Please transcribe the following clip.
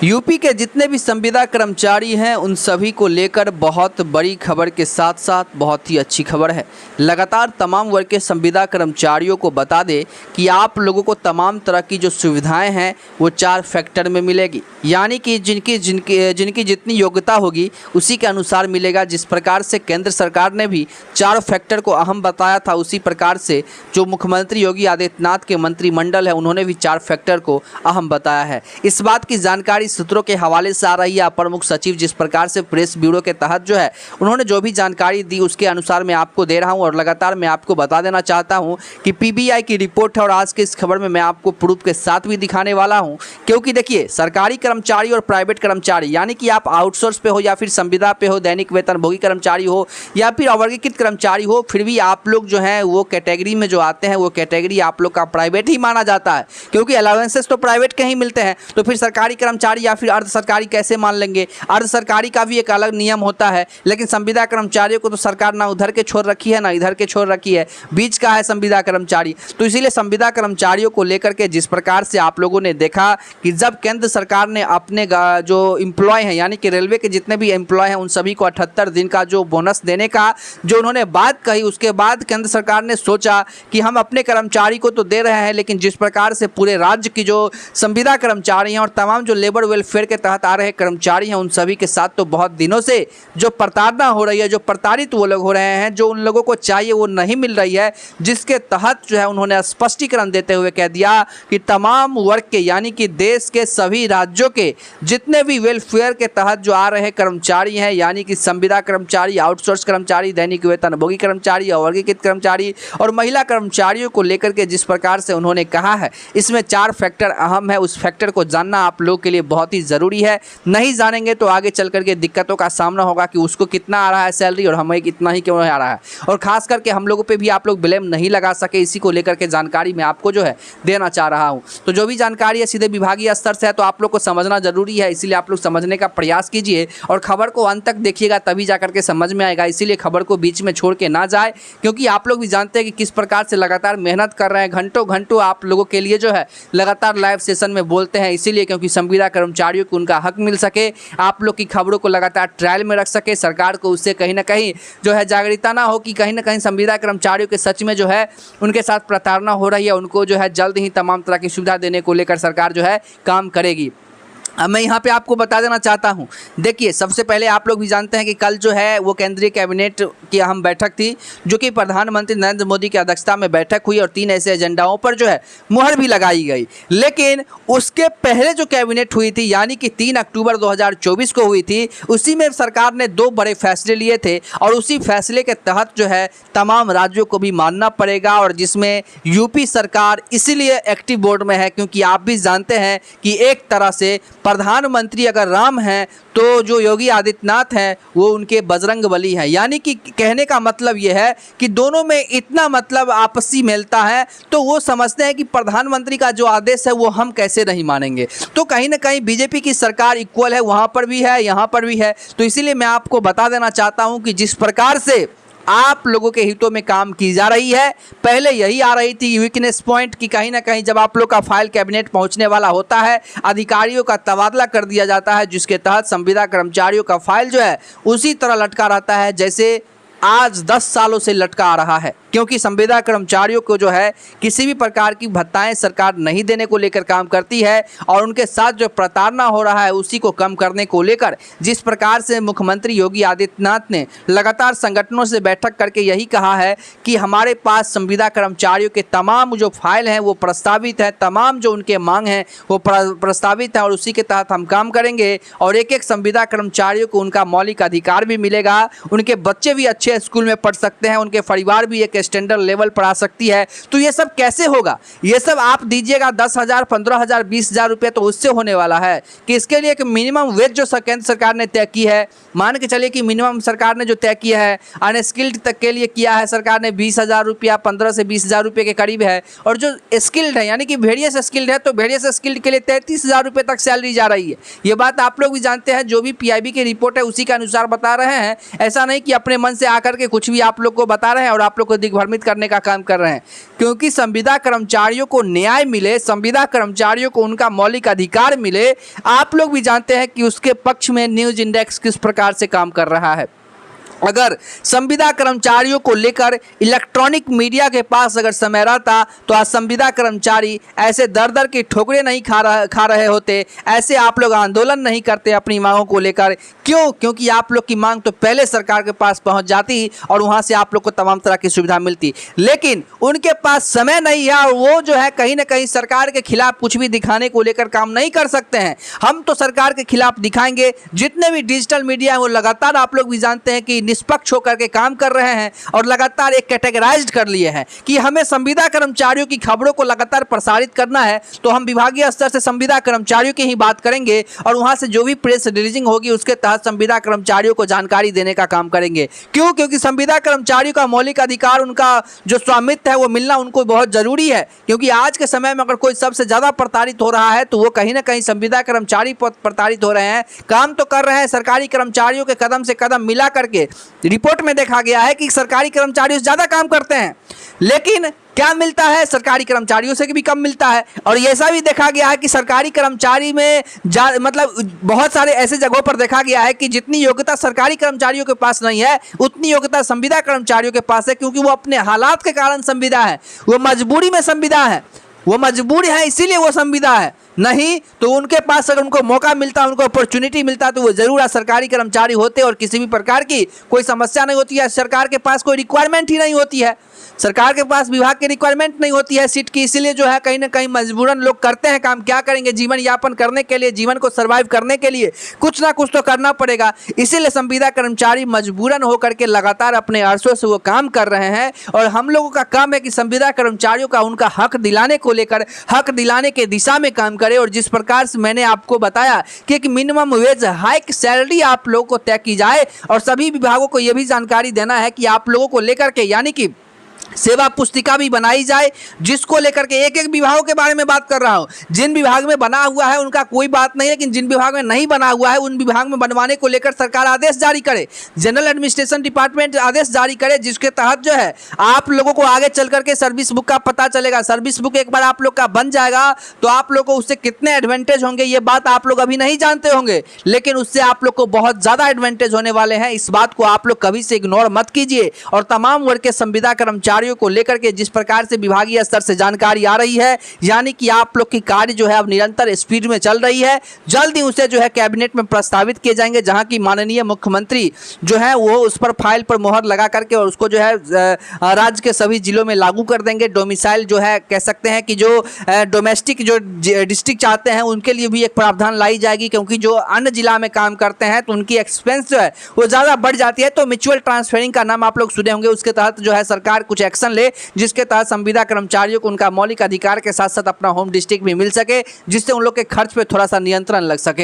UP के जितने भी संविदा कर्मचारी हैं उन सभी को लेकर बहुत बड़ी खबर के साथ साथ बहुत ही अच्छी खबर है। लगातार तमाम वर्ग के संविदा कर्मचारियों को बता दें कि आप लोगों को तमाम तरह की जो सुविधाएं हैं वो 4 फैक्टर में मिलेगी, यानी कि जिनकी जितनी योग्यता होगी उसी के अनुसार मिलेगा। जिस प्रकार से केंद्र सरकार ने भी 4 फैक्टर को अहम बताया था, उसी प्रकार से जो मुख्यमंत्री योगी आदित्यनाथ के मंत्रिमंडल है उन्होंने भी 4 फैक्टर को अहम बताया है। इस बात की जानकारी सूत्रों के हवाले से आ रही है। अपर मुख्य सचिव जिस प्रकार से प्रेस ब्यूरो के तहत जो है उन्होंने जो भी जानकारी दी उसके अनुसार मैं आपको दे रहा हूं और लगातार मैं आपको बता देना चाहता हूं कि पीबीआई की रिपोर्ट है और आज के इस खबर में मैं आपको प्रूफ के साथ भी दिखाने वाला हूं। क्योंकि देखिए, सरकारी कर्मचारी और प्राइवेट कर्मचारी, यानी कि आप आउटसोर्स पे हो या फिर संविदा पे हो, दैनिक वेतनभोगी कर्मचारी हो या फिर अवर्गीकृत कर्मचारी हो, फिर भी आप लोग जो है वो कैटेगरी में जो आते हैं वो कैटेगरी आप लोग का प्राइवेट ही माना जाता है। क्योंकि अलाउंसेस तो प्राइवेट के ही मिलते हैं, तो फिर सरकारी कर्मचारी या फिर अर्ध सरकारी कैसे मान लेंगे? अर्ध सरकारी का भी एक अलग नियम होता है, लेकिन संविदा कर्मचारियों को तो सरकार ना उधर के छोड़ रखी है ना इधर के छोड़ रखी है, बीच का है संविदा कर्मचारी। तो इसीलिए संविदा कर्मचारियों को लेकर के जिस प्रकार से आप लोगों ने देखा कि जब केंद्र सरकार ने अपने जो एम्प्लॉय हैं, यानी कि रेलवे के जितने भी एम्प्लॉय हैं उन सभी को 78 दिन का जो बोनस देने का जो उन्होंने बात कही, उसके बाद केंद्र सरकार ने सोचा कि हम अपने कर्मचारी को तो दे रहे हैं, लेकिन जिस प्रकार से पूरे राज्य की जो संविदा कर्मचारी हैं और तमाम जो लेबर वेलफेयर के तहत आ रहे कर्मचारी हैं उन सभी के साथ तो बहुत दिनों से जो प्रताड़ना हो रही है, जो प्रताड़ित वो लोग हो रहे हैं, जो उन लोगों को चाहिए वो नहीं मिल रही है, जिसके तहत जो है उन्होंने स्पष्टीकरण देते हुए कह दिया कि तमाम वर्ग के, यानी कि देश के सभी राज्यों के जितने भी वेलफेयर के तहत जो आ रहे कर्मचारी हैं, यानी कि संविदा कर्मचारी, आउटसोर्स कर्मचारी, दैनिक वेतनभोगी कर्मचारी, अवर्गीकृत कर्मचारी और महिला कर्मचारियों को लेकर के जिस प्रकार से उन्होंने कहा है, इसमें 4 फैक्टर अहम है। उस फैक्टर को जानना आप लोग के लिए बहुत ही ज़रूरी है। नहीं जानेंगे तो आगे चल करके दिक्कतों का सामना होगा कि उसको कितना आ रहा है सैलरी और हमें इतना ही क्यों आ रहा है, और ख़ास करके हम लोगों पे भी आप लोग ब्लेम नहीं लगा सके। इसी को लेकर के जानकारी मैं आपको जो है देना चाह रहा हूँ। तो जो भी जानकारी है सीधे विभागीय स्तर से है, तो आप लोग को समझना जरूरी है, इसीलिए आप लोग समझने का प्रयास कीजिए और खबर को अंत तक देखिएगा, तभी जा करके समझ में आएगा। इसीलिए खबर को बीच में छोड़ के ना जाए, क्योंकि आप लोग भी जानते हैं कि किस प्रकार से लगातार मेहनत कर रहे हैं, घंटों घंटों आप लोगों के लिए जो है लगातार लाइव सेशन में बोलते हैं, इसीलिए क्योंकि संविदा कर्मचारियों को उनका हक मिल सके, आप लोग की खबरों को लगातार ट्रायल में रख सके, सरकार को उससे कहीं ना कहीं जो है जागरूकता ना हो कि कहीं ना कहीं संविदा कर्मचारियों के सच में जो है उनके साथ प्रताड़ना हो रही है। उनको जो है जल्द ही तमाम तरह की सुविधा देने को लेकर सरकार जो है काम करेगी। अब मैं यहाँ पे आपको बता देना चाहता हूँ, देखिए, सबसे पहले आप लोग भी जानते हैं कि कल जो है वो केंद्रीय कैबिनेट की अहम बैठक थी, जो कि प्रधानमंत्री नरेंद्र मोदी की अध्यक्षता में बैठक हुई और 3 ऐसे एजेंडाओं पर जो है मुहर भी लगाई गई। लेकिन उसके पहले जो कैबिनेट हुई थी, यानी कि 3 अक्टूबर 2024 को हुई थी, उसी में सरकार ने 2 बड़े फैसले लिए थे और उसी फैसले के तहत जो है तमाम राज्यों को भी मानना पड़ेगा, और जिसमें यूपी सरकार इसीलिए एक्टिव बोर्ड में है क्योंकि आप भी जानते हैं कि एक तरह से प्रधानमंत्री अगर राम हैं तो जो योगी आदित्यनाथ हैं वो उनके बजरंग बली हैं। यानी कि कहने का मतलब ये है कि दोनों में इतना मतलब आपसी मिलता है, तो वो समझते हैं कि प्रधानमंत्री का जो आदेश है वो हम कैसे नहीं मानेंगे। तो कहीं ना कहीं बीजेपी की सरकार इक्वल है, वहाँ पर भी है, यहाँ पर भी है। तो इसीलिए मैं आपको बता देना चाहता हूँ कि जिस प्रकार से आप लोगों के हितों में काम की जा रही है, पहले यही आ रही थी वीकनेस पॉइंट कि कहीं ना कहीं जब आप लोग का फाइल कैबिनेट पहुंचने वाला होता है, अधिकारियों का तबादला कर दिया जाता है, जिसके तहत संविदा कर्मचारियों का फाइल जो है उसी तरह लटका रहता है जैसे आज 10 सालों से लटका आ रहा है। क्योंकि संविदा कर्मचारियों को जो है किसी भी प्रकार की भत्ताएं सरकार नहीं देने को लेकर काम करती है, और उनके साथ जो प्रताड़ना हो रहा है उसी को कम करने को लेकर जिस प्रकार से मुख्यमंत्री योगी आदित्यनाथ ने लगातार संगठनों से बैठक करके यही कहा है कि हमारे पास संविदा कर्मचारियों के तमाम जो फाइल हैं वो प्रस्तावित है, तमाम जो उनके मांग हैं वो प्रस्तावित है और उसी के तहत हम काम करेंगे, और एक एक संविदा कर्मचारियों को उनका मौलिक अधिकार भी मिलेगा, उनके बच्चे भी अच्छे स्कूल में पढ़ सकते हैं, उनके परिवार भी एक स्टैंडर्ड लेवल पर आ सकती है। तो ये सब कैसे होगा? ये सब आप दीजिएगा 10,000, 15,000, 20,000 रुपये, तो उससे होने वाला है कि इसके लिए एक मिनिमम वेज जो केंद्र सरकार ने तय की है, मान के चलिए कि मिनिमम सरकार ने जो तय किया है अनस्किल्ड तक के लिए किया है सरकार ने 20,000 रुपया, 15 से 20,000 रुपये के करीब है, और जो स्किल्ड है यानी कि वेरियस स्किल्ड है तो वेरियस स्किल्ड के लिए 33,000 रुपये तक सैलरी जा रही है। ये बात आप लोग भी जानते हैं, जो भी PIB की रिपोर्ट है उसी के अनुसार बता रहे हैं। ऐसा नहीं कि अपने मन से करके कुछ भी आप लोग को बता रहे हैं और आप लोग को दिग्भ्रमित करने का काम कर रहे हैं। क्योंकि संविदा कर्मचारियों को न्याय मिले, संविदा कर्मचारियों को उनका मौलिक अधिकार मिले, आप लोग भी जानते हैं कि उसके पक्ष में न्यूज़ इंडेक्स किस प्रकार से काम कर रहा है। अगर संविदा कर्मचारियों को लेकर इलेक्ट्रॉनिक मीडिया के पास अगर समय रहता तो आज संविदा कर्मचारी ऐसे दर दर की ठोकरें नहीं खा रहे होते, ऐसे आप लोग आंदोलन नहीं करते अपनी मांगों को लेकर। क्यों? क्योंकि आप लोग की मांग तो पहले सरकार के पास पहुंच जाती और वहां से आप लोग को तमाम तरह की सुविधा मिलती, लेकिन उनके पास समय नहीं है और वो जो है कहीं ना कहीं सरकार के खिलाफ कुछ भी दिखाने को लेकर काम नहीं कर सकते हैं। हम तो सरकार के खिलाफ दिखाएंगे, जितने भी डिजिटल मीडिया है वो लगातार आप लोग भी जानते हैं कि निष्पक्ष होकर के काम कर रहे हैं और लगातार एक कैटेगराइज्ड कर लिए हैं कि हमें संविदा कर्मचारियों की खबरों को लगातार प्रसारित करना है तो हम विभागीय स्तर से संविदा कर्मचारियों की ही बात करेंगे और वहां से जो भी प्रेस रिलीजिंग होगी उसके तहत संविदा कर्मचारियों को जानकारी देने का काम करेंगे। क्यों? क्योंकि संविदा कर्मचारियों का मौलिक अधिकार, उनका जो स्वामित्व है वो मिलना उनको बहुत जरूरी है। क्योंकि आज के समय में अगर कोई सबसे ज्यादा प्रताड़ित हो रहा है तो वो कहीं ना कहीं संविदा कर्मचारी प्रताड़ित हो रहे हैं। काम तो कर रहे हैं सरकारी कर्मचारियों के कदम से कदम मिला करके। रिपोर्ट में देखा गया है कि सरकारी कर्मचारी ज्यादा काम करते हैं, लेकिन क्या मिलता है? सरकारी कर्मचारियों से भी कम मिलता है। और ऐसा भी देखा गया है कि सरकारी कर्मचारी में मतलब बहुत सारे ऐसे जगहों पर देखा गया है कि जितनी योग्यता सरकारी कर्मचारियों के पास नहीं है उतनी योग्यता संविदा कर्मचारियों के पास है। क्योंकि वो अपने हालात के कारण संविदा है, वो मजबूरी में संविदा है, वो मजबूरी है इसीलिए वो संविदा है। नहीं तो उनके पास अगर उनको मौका मिलता, उनको अपॉर्चुनिटी मिलता तो वो जरूर आज सरकारी कर्मचारी होते और किसी भी प्रकार की कोई समस्या नहीं होती है। सरकार के पास कोई रिक्वायरमेंट ही नहीं होती है, सरकार के पास विभाग की रिक्वायरमेंट नहीं होती है सीट की, इसीलिए जो है कहीं ना कहीं मजबूरन लोग करते हैं काम। क्या करेंगे? जीवन यापन करने के लिए, जीवन को सर्वाइव करने के लिए कुछ ना कुछ तो करना पड़ेगा। इसीलिए संविदा कर्मचारी मजबूरन होकर के लगातार अपने अरसों से वो काम कर रहे हैं और हम लोगों का काम है कि संविदा कर्मचारियों का उनका हक दिलाने को लेकर, हक दिलाने के दिशा में काम करें। और जिस प्रकार से मैंने आपको बताया कि एक मिनिमम वेज हाइक सैलरी आप लोगों को तय की जाए और सभी विभागों को यह भी जानकारी देना है कि आप लोगों को लेकर के, यानी कि सेवा पुस्तिका भी बनाई जाए, जिसको लेकर के एक एक विभागों के बारे में बात कर रहा हूं। जिन विभाग में बना हुआ है उनका कोई बात नहीं, लेकिन जिन विभाग में नहीं बना हुआ है उन विभाग में बनवाने को लेकर सरकार आदेश जारी करे, जनरल एडमिनिस्ट्रेशन डिपार्टमेंट आदेश जारी करे, जिसके तहत जो है आप लोगों को आगे चल करके सर्विस बुक का पता चलेगा। सर्विस बुक एक बार आप लोग का बन जाएगा तो आप लोग को उससे कितने एडवांटेज होंगे ये बात आप लोग अभी नहीं जानते होंगे, लेकिन उससे आप लोग को बहुत ज्यादा एडवांटेज होने वाले हैं। इस बात को आप लोग कभी से इग्नोर मत कीजिए। और तमाम वर्ग के संविदा कर्मचारियों को लेकर के जिस प्रकार से विभागीय स्तर से जानकारी आ रही है, यानी कि आप लोग की कार्य जो है अब निरंतर स्पीड में चल रही है, जल्द ही उसे जो है कैबिनेट में प्रस्तावित किए जाएंगे, जहां की माननीय मुख्यमंत्री जो है वो उस पर फाइल पर मोहर लगा करके और उसको जो है राज्य के सभी जिलों में लागू कर देंगे। डोमिसाइल जो है कह सकते हैं कि जो डोमेस्टिक जो डिस्ट्रिक्ट चाहते हैं उनके लिए भी एक प्रावधान लाई जाएगी, क्योंकि जो अन्य जिला में काम करते हैं तो उनकी एक्सपेंस जो है वो ज़्यादा बढ़ जाती है। तो म्यूचुअल ट्रांसफरिंग का नाम आप लोग सुने होंगे, उसके तहत जो है सरकार कुछ एक्शन ले, जिसके तहत संविदा कर्मचारियों को उनका मौलिक अधिकार के साथ साथ अपना होम डिस्ट्रिक्ट भी मिल सके, जिससे उन लोग के खर्च पे थोड़ा सा नियंत्रण लग सके।